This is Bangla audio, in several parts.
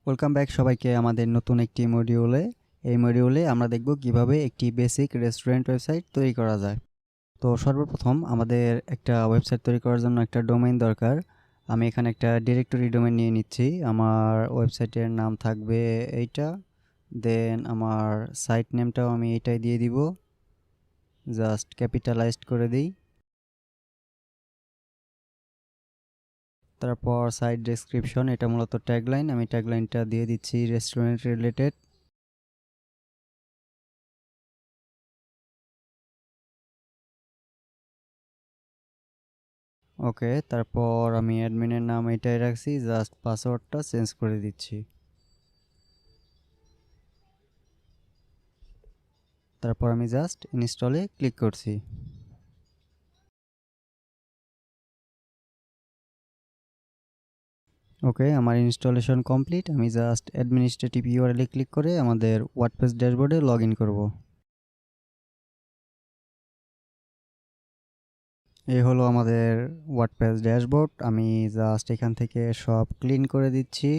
ওয়েলকাম ব্যাক সবাইকে আমাদের নতুন একটি মডিউলে। এই মডিউলে আমরা দেখব কিভাবে একটি বেসিক রেস্টুরেন্ট ওয়েবসাইট তৈরি করা যায়। তো সর্বপ্রথম আমাদের একটা ওয়েবসাইট তৈরি করার জন্য একটা ডোমেইন দরকার। আমি এখানে একটা ডিরেক্টরি ডোমেইন নিয়ে নিচ্ছি। আমার ওয়েবসাইটের নাম থাকবে এইটা, দেন আমার সাইট নেমটাও আমি এইটাই দিয়ে দিব, জাস্ট ক্যাপিটালাইজড করে দিই। তারপর সাইট ডেসক্রিপশন, এটা মূলত ট্যাগলাইন, আমি ট্যাগলাইনটা দিয়ে দিচ্ছি রেস্টুরেন্ট রিলেটেড। ওকে, তারপর আমি অ্যাডমিনের নাম এটাই রাখছি, জাস্ট পাসওয়ার্ডটা চেঞ্জ করে দিচ্ছি। তারপর আমি জাস্ট ইনস্টলে ক্লিক করছি। ওকে, আমার ইনস্টলেশন কমপ্লিট। আমি জাস্ট অ্যাডমিনিস্ট্রেটিভ ইউআরএল এ ক্লিক করে আমাদের ওয়ার্ডপ্রেস ড্যাশবোর্ডে লগ ইন করবো। এই হলো আমাদের ওয়ার্ডপ্রেস ড্যাশবোর্ড। আমি জাস্ট এখান থেকে সব ক্লিন করে দিচ্ছি।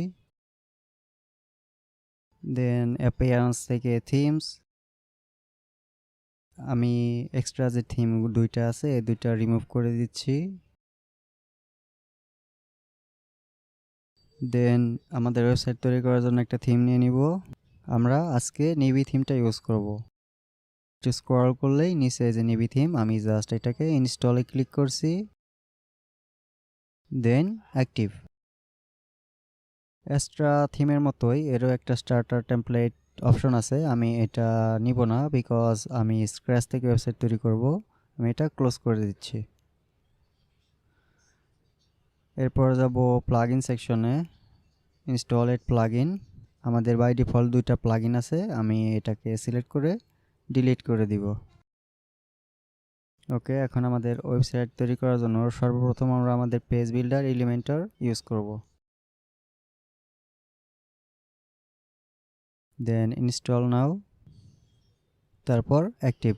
দেন অ্যাপিয়ারেন্স থেকে থিমস, আমি এক্সট্রা যে থিম দুইটা আছে এই দুইটা রিমুভ করে দিচ্ছি। দেন আমাদের ওয়েবসাইট তৈরি করার জন্য একটা থিম নিয়ে নিব। আমরা আজকে নেভি থিমটা ইউজ করব। একটু স্ক্রল করলেই নিচে যে নেভি থিম, আমি জাস্ট এটাকে ইনস্টলে ক্লিক করছি, দেন অ্যাক্টিভ। এক্সট্রা থিমের মতোই এরও একটা স্টার্টার টেমপ্লেট অপশন আছে, আমি এটা নিব না বিকজ আমি স্ক্র্যাচ থেকে ওয়েবসাইট তৈরি করব। আমি এটা ক্লোজ করে দিচ্ছি। এরপর যাব প্লাগইন সেকশনে, ইনস্টল এট প্লাগইন। আমাদের বাই ডিফল্ট দুইটা প্লাগইন আছে, আমি এটাকে সিলেক্ট করে ডিলিট করে দিব। ওকে, এখন আমাদের ওয়েবসাইট তৈরি করার জন্য সর্বপ্রথম আমরা আমাদের পেজ বিল্ডার এলিমেন্টর ইউজ করব। দেন ইনস্টল নাও, তারপর অ্যাক্টিভ।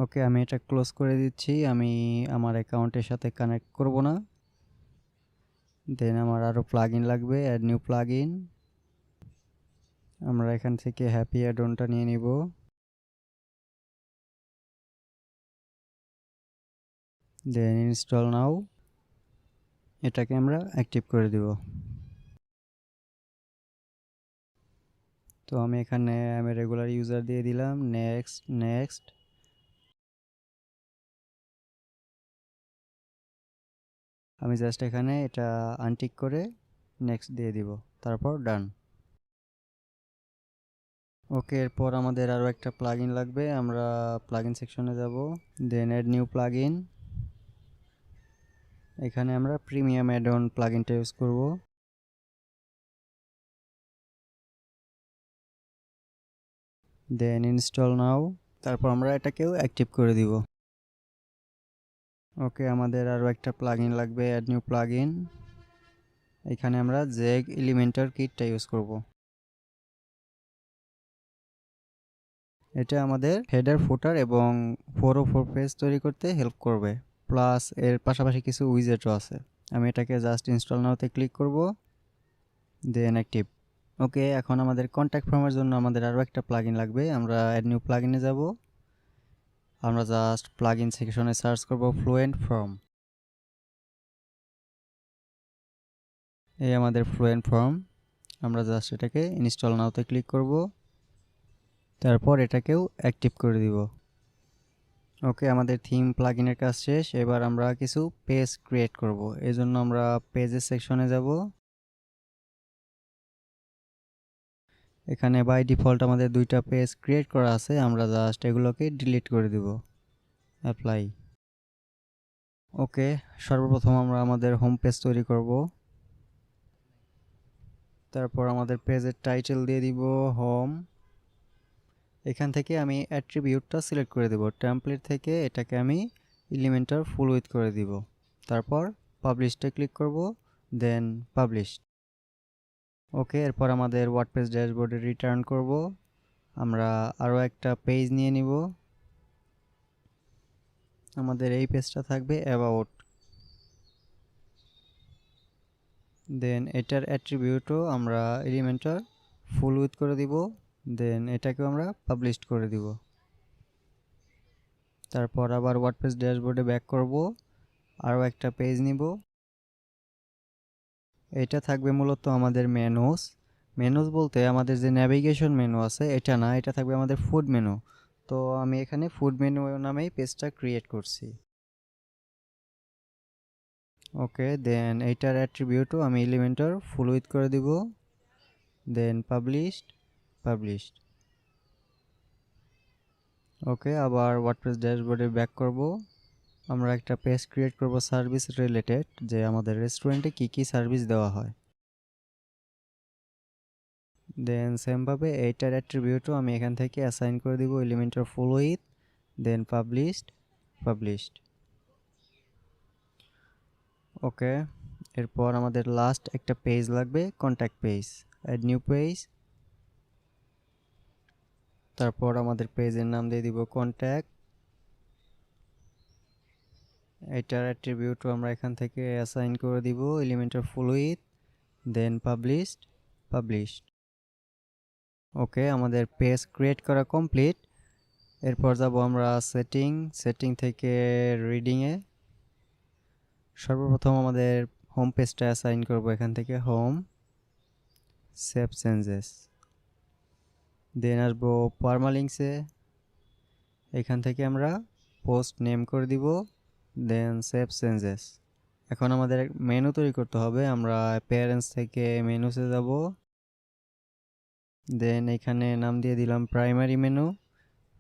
ওকে, আমি এটা ক্লোজ করে দিচ্ছি, আমি আমার অ্যাকাউন্টের সাথে কানেক্ট করব না। দেন আমার আরও প্লাগইন লাগবে, অ্যাড নিউ প্লাগইন। আমরা এখান থেকে হ্যাপি অ্যাড অনটা নিয়ে নিব। দেন ইনস্টল নাও, এটাকে আমরা অ্যাক্টিভ করে দিব। তো আমি এখানে আমি রেগুলার ইউজার দিয়ে দিলাম, নেক্সট নেক্সট। আমি জাস্ট এখানে এটা আনটিক করে নেক্সট দিয়ে দিব, তারপর ডান। ওকে, এরপর আমাদের আরও একটা প্লাগইন লাগবে, আমরা প্লাগইন সেকশনে যাব, দেন অ্যাড নিউ প্লাগইন। এখানে আমরা প্রিমিয়াম অ্যাড অন প্লাগইনটা ইউজ করব। দেন ইনস্টল নাও, তারপর আমরা এটাকেও অ্যাক্টিভ করে দিব। ওকে, আমাদের আরও একটা প্লাগইন লাগবে, অ্যাড নিউ প্লাগইন। এখানে আমরা জেগ এলিমেন্টার কিটটা ইউজ করব। এটা আমাদের হেডার ফুটার এবং 404 পেজ তৈরি করতে হেল্প করবে, প্লাস এর পাশাপাশি কিছু উইজেটও আছে। আমি এটাকে জাস্ট ইনস্টল নাওতে ক্লিক করব, দেন অ্যাক্টিভ। ওকে, এখন আমাদের কন্ট্যাক্ট ফর্মের জন্য আমাদের আরও একটা প্লাগইন লাগবে, আমরা অ্যাড নিউ প্লাগইনে যাব। আমরা জাস্ট প্লাগইন সেকশনে সার্চ করব ফ্লুয়েন্ট ফর্ম। এই আমাদের ফ্লুয়েন্ট ফর্ম, আমরা জাস্ট এটাকে ইনস্টল নাওতে ক্লিক করব, তারপর এটাকেও অ্যাক্টিভ করে দিব। ওকে, আমাদের থিম প্লাগইনের কাজ শেষ। এবার আমরা কিছু পেজ ক্রিয়েট করব, এই জন্য আমরা পেজেস সেকশনে যাব। এখানে বাই ডিফল্ট আমাদের দুইটা পেজ ক্রিয়েট করা আছে, আমরা জাস্ট এগুলোকে ডিলিট করে দিব, অ্যাপ্লাই। ওকে, সর্বপ্রথম আমরা আমাদের হোম পেজ তৈরি করব। তারপর আমাদের পেজের টাইটেল দিয়ে দিব হোম। এখান থেকে আমি অ্যাট্রিবিউটটা সিলেক্ট করে দেব, টেমপ্লেট থেকে এটাকে আমি এলিমেন্টার ফুল উইথ করে দিব। তারপর পাবলিশটা ক্লিক করব, দেন পাবলিশ। ওকে, এরপর আমাদের ওয়ার্ডপ্রেস ড্যাশবোর্ডে রিটার্ন করব। আমরা আরও একটা পেজ নিয়ে নিব। আমাদের এই পেজটা থাকবে অ্যাবাউট। দেন এটার অ্যাট্রিবিউটও আমরা এলিমেন্টর ফুল উইথ করে দিব। দেন এটাকেও আমরা পাবলিশড করে দিব। তারপর আবার ওয়ার্ডপ্রেস ড্যাশবোর্ডে ব্যাক করব, আরও একটা পেজ নিব। এটা থাকবে মূলত আমাদের মেনুস। মেনুস বলতে আমাদের যে ন্যাভিগেশন মেনু আছে এটা না, এটা থাকবে আমাদের ফুড মেনু। তো আমি এখানে ফুড মেনু নামেই পেজটা ক্রিয়েট করছি। ওকে, দেন এইটার অ্যাট্রিবিউটও আমি এলিমেন্টর ফুল উইথ করে দিব। দেন পাবলিশড। ওকে, আবার ওয়ার্ডপ্রেস ড্যাশবোর্ডে ব্যাক করব। আমরা একটা পেজ ক্রিয়েট করব সার্ভিস রিলেটেড, যে আমাদের রেস্টুরেন্টে কি কি সার্ভিস দেওয়া হয়। দেন সেমভাবে এইটার অ্যাট্রিবিউটও আমি এখান থেকে অ্যাসাইন করে দিব Elementor full with, then published. Okay, এরপর আমাদের লাস্ট একটা পেজ লাগবে, contact page. Add new page. তারপর আমাদের পেজের নাম দিয়ে দিব কন্ট্যাক্ট। এটার অ্যাট্রিবিউটও আমরা এখান থেকে অ্যাসাইন করে দিব Elementor full with, then published. Okay, আমাদের পেজ ক্রিয়েট করা কমপ্লিট। এরপর যাব আমরা সেটিং থেকে রিডিংয়ে। সর্বপ্রথম আমাদের হোম পেজটা অ্যাসাইন করব, এখান থেকে হোম, সেভ চেঞ্জেস। দেন আসবো পারমালিঙ্কসে, এখান থেকে আমরা পোস্ট নেম করে দিব, দেন সেভ চেঞ্জেস। এখন আমাদের মেনু তৈরি করতে হবে। আমরা অ্যাপিয়ারেন্স থেকে মেনুসে যাব। দেন এখানে নাম দিয়ে দিলাম প্রাইমারি মেনু।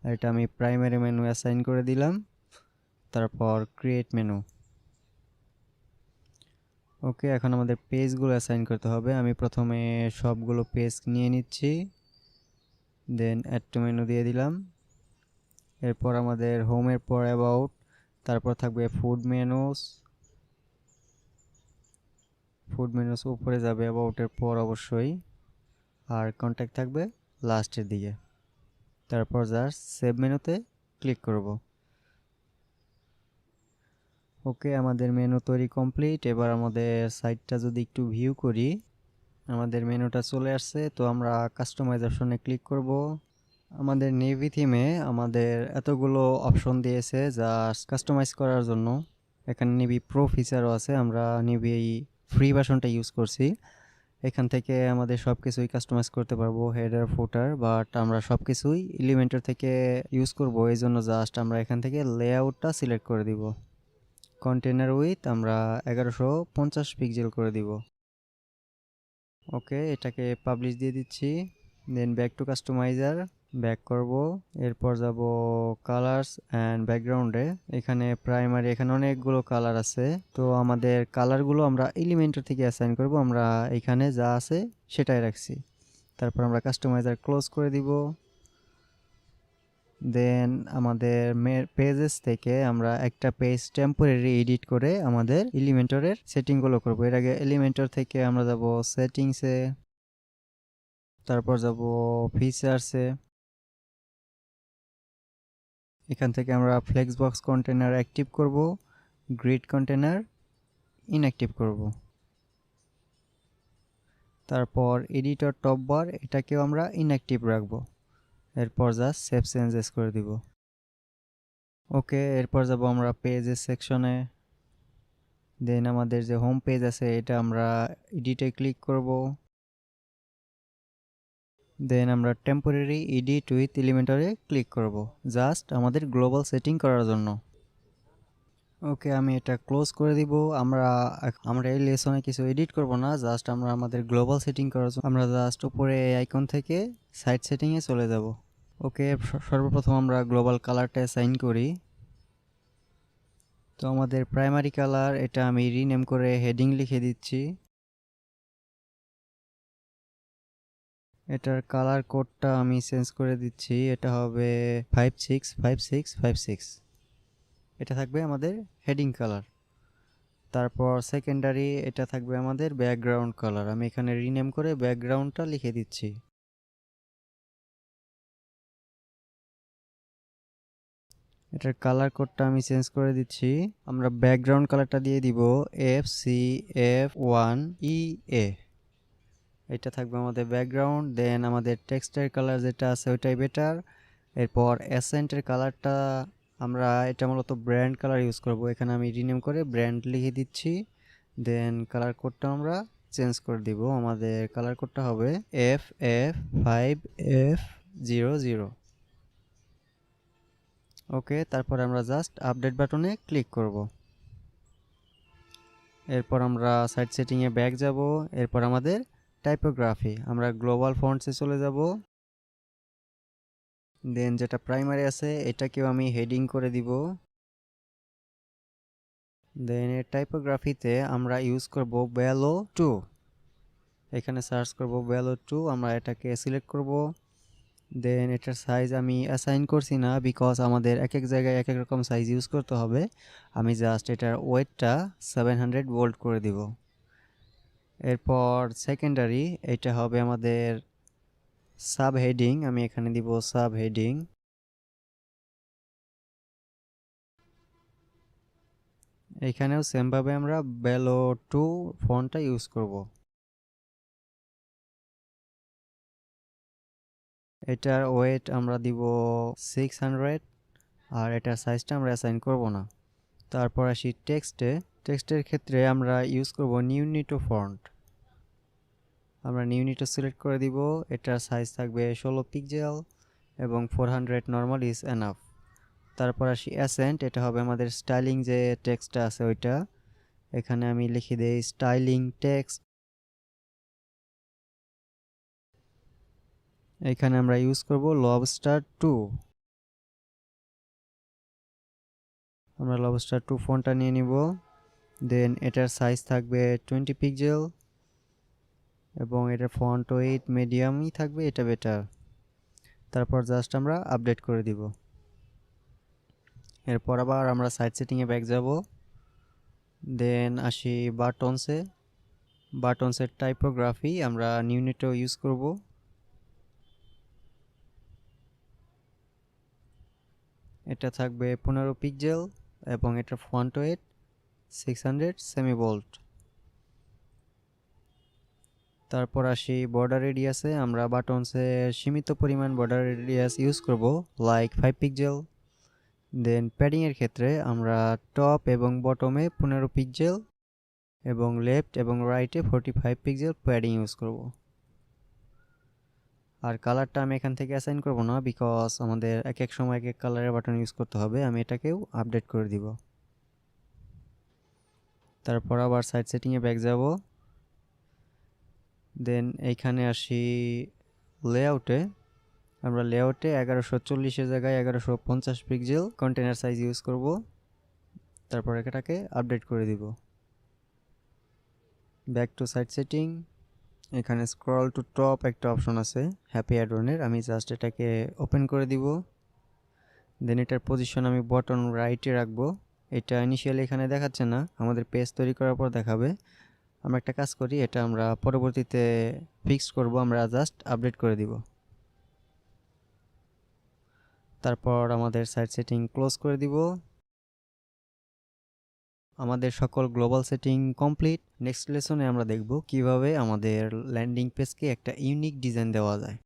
এটা আমি প্রাইমারি মেনু অ্যাসাইন করে দিলাম। তারপর ক্রিয়েট মেনু। ওকে, এখন আমাদের পেজগুলো অ্যাসাইন করতে হবে। আমি প্রথমে সবগুলো পেজ নিয়ে নিচ্ছি, দেন অ্যাড টু মেনু দিয়ে দিলাম। এরপর আমাদের হোমের পর অ্যাবাউট, তারপর থাকবে ফুড মেনুস উপরে যাবে অ্যাবাউটের পর অবশ্যই, আর কন্ট্যাক্ট থাকবে লাস্টের দিকে। তারপর জাস্ট সেভ মেনুতে ক্লিক করব। ওকে, আমাদের মেনু তৈরি কমপ্লিট। এবার আমাদের সাইটটা যদি একটু ভিউ করি, আমাদের মেনুটা চলে আসছে। তো আমরা কাস্টমাইজ অপশনে ক্লিক করব। আমাদের নেভি থিমে আমাদের এতগুলো অপশন দিয়েছে যা কাস্টমাইজ করার জন্য। এখানে নেভি প্রো ফিচারও আছে, আমরা নেভি ফ্রি ভার্সনটা ইউজ করছি। এখান থেকে আমাদের সব কিছুই কাস্টমাইজ করতে পারবো, হেডার ফুটার, বাট আমরা সব কিছুই এলিমেন্টর থেকে ইউজ করব। এই জন্য জাস্ট আমরা এখান থেকে লেআউটটা সিলেক্ট করে দিব। কন্টেনার উইথ আমরা 1150 পিক্সেল করে দিব। ওকে, এটাকে পাবলিশ দিয়ে দিচ্ছি। Then back to customizer back করব। এরপর যাব কালার্স অ্যান্ড ব্যাকগ্রাউন্ডে। এখানে প্রাইমারি, এখানে অনেকগুলো কালার আছে। তো আমাদের কালারগুলো আমরা এলিমেন্টর থেকে অ্যাসাইন করব। আমরা এখানে যা আছে সেটাই রাখছি। তারপর আমরা কাস্টমাইজার ক্লোজ করে দিব। দেন আমাদের পেজেস থেকে আমরা একটা পেজ টেম্পোরারি এডিট করে আমাদের এলিমেন্টরের সেটিংগুলো করব। এর আগে এলিমেন্টর থেকে আমরা যাব সেটিংসে, তারপর যাব ফিচার্সে। এখান থেকে আমরা ফ্লেক্সবক্স কন্টেনার অ্যাক্টিভ করব, গ্রিড কন্টেনার ইনঅ্যাক্টিভ করব। তারপর এডিটর টপ বার, এটাকেও আমরা ইনঅ্যাক্টিভ রাখবো। এরপর জাস্ট সেভ চেঞ্জেস করে দিব। ওকে, এরপর যাব আমরা পেজেস সেকশনে। দেন আমাদের যে হোম পেজ আছে এটা আমরা এডিটে ক্লিক করব। দেন আমরা টেম্পোরারি এডিট উইথ এলিমেন্টরে ক্লিক করব, জাস্ট আমাদের গ্লোবাল সেটিং করার জন্য। ওকে, আমি এটা ক্লোজ করে দিব। আমরা এই লেসনে কিছু এডিট করব না, জাস্ট আমরা আমাদের গ্লোবাল সেটিং করার জন্য আমরা জাস্ট উপরে আইকন থেকে সাইট সেটিংয়ে চলে যাব। ওকে, সর্বপ্রথম আমরা গ্লোবাল কালারটা অ্যাসাইন করি। তো আমাদের প্রাইমারি কালার, এটা আমি রিনেম করে হেডিং লিখে দিচ্ছি। এটার কালার কোডটা আমি চেঞ্জ করে দিচ্ছি, এটা হবে 565656। এটা থাকবে আমাদের হেডিং কালার। তারপর সেকেন্ডারি, এটা থাকবে আমাদের ব্যাকগ্রাউন্ড কালার। আমি এখানে রিনেম করে ব্যাকগ্রাউন্ডটা লিখে দিচ্ছি। এটার কালার কোডটা আমি চেঞ্জ করে দিচ্ছি। আমরা ব্যাকগ্রাউন্ড কালারটা দিয়ে দিব FCF1EA। এটা থাকবে আমাদের ব্যাকগ্রাউন্ড। দেন আমাদের টেক্সটের কালার যেটা আছে ওইটাই বেটার। এরপর অ্যাসেন্টের কালারটা আমরা এটা মূলত ব্র্যান্ড কালার ইউজ করব। এখানে আমি রিনেম করে ব্র্যান্ড লিখে দিচ্ছি। দেন কালার কোডটা আমরা চেঞ্জ করে দিব। আমাদের কালার কোডটা হবে FF5F00। ওকে, তারপর আমরা জাস্ট আপডেট বাটনে ক্লিক করব। এরপর আমরা সাইট সেটিংয়ে ব্যাক যাব। এরপর আমাদের টাইপোগ্রাফি, আমরা গ্লোবাল ফন্টসে চলে যাব। দেন যেটা প্রাইমারি আছে এটাকেও আমি হেডিং করে দিব। দেন এর টাইপোগ্রাফিতে আমরা ইউজ করব ভ্যালো 2। এখানে সার্চ করব ভ্যালো 2, আমরা এটাকে সিলেক্ট করব। দেন এটার সাইজ আমি অ্যাসাইন করছি না, বিকজ আমাদের এক এক জায়গায় এক এক রকম সাইজ ইউজ করতে হবে। আমি জাস্ট এটার ওয়েটটা 700 ভোল্ট করে দিব। এরপর সেকেন্ডারি, এটা হবে আমাদের সাব হেডিং, আমি এখানে দিব সাব হেডিং। এখানেও সেমভাবে আমরা ভ্যালো 2 ফন্টটা ইউজ করব। এটার ওয়েট আমরা দিব 600, আর এটার সাইজটা আমরা অ্যাসাইন করব না। তারপর আসি টেক্সটে। টেক্সটের ক্ষেত্রে আমরা ইউজ করব নিউনিটো ফন্ট। আমরা নিউনিটো সিলেক্ট করে দিব। এটার সাইজ থাকবে 16 পিক্সেল এবং 400 নর্মাল ইজ এনাফ। তারপর আসি অ্যাসেন্ট, এটা হবে আমাদের স্টাইলিং যে টেক্সটটা আছে ওইটা। এখানে আমি লিখে দেই স্টাইলিং টেক্সট। এখানে আমরা ইউজ করব লবস্টার 2। আমরা লবস্টার 2 ফন্টটা নিয়ে নিব। দেন এটার সাইজ থাকবে 20 পিক্সেল এবং এটার ফন্ট ওয়েট মিডিয়ামই থাকবে, এটা বেটার। তারপর জাস্ট আমরা আপডেট করে দিব। এরপর আবার আমরা সাইট সেটিংয়ে ব্যাক যাব। দেন আসি বাটনসে। বাটনসের টাইপোগ্রাফি আমরা নিউনিটো ইউজ করব। এটা থাকবে 15 পিক্সেল এবং এটার ফন্ট ওয়েট 600 সেমি ভোল্ট। তারপর আসি বর্ডার রেডিয়াসে, আমরা বাটনসে সীমিত পরিমাণ বর্ডার রেডিয়াস ইউজ করব, লাইক 5 পিক্সেল। দেন প্যাডিংয়ের ক্ষেত্রে আমরা টপ এবং বটমে 15 পিক্সেল এবং লেফট এবং রাইটে 45 পিক্সেল প্যাডিং ইউজ করব। আর কালারটা আমি এখান থেকে অ্যাসাইন করব না, বিকজ আমাদের এক এক সময় এক এক কালারের বাটন ইউজ করতে হবে। আমি এটাকেও আপডেট করে দিব। তারপর আবার সাইট সেটিংয়ে ব্যাক যাব। দেন এইখানে আসি লেআউটে। আমরা লেআউটে 1140 জায়গায় 1150 পিক্সেল কন্টেনার সাইজ ইউজ করব। তারপর এটাকে আপডেট করে দিব। Back to site setting. এখানে স্ক্রল টু টপ একটা অপশন আছে হ্যাপি অ্যাডনের, আমি জাস্ট এটাকে ওপেন করে দিব। দেন এটার পজিশন আমি বটন রাইটে রাখবো। এটা ইনিশিয়ালি এখানে দেখাচ্ছে না, আমাদের পেজ তৈরি করার পর দেখাবে। আমরা একটা কাজ করি, এটা আমরা পরবর্তীতে ফিক্স করব, আমরা জাস্ট আপডেট করে দিব। তারপর আমাদের সাইট সেটিং ক্লোজ করে দিব। আমাদের সকল গ্লোবাল সেটিং কমপ্লিট। নেক্সট লেসনে আমরা দেখব কিভাবে আমাদের ল্যান্ডিং পেজকে একটা ইউনিক ডিজাইন দেওয়া যায়।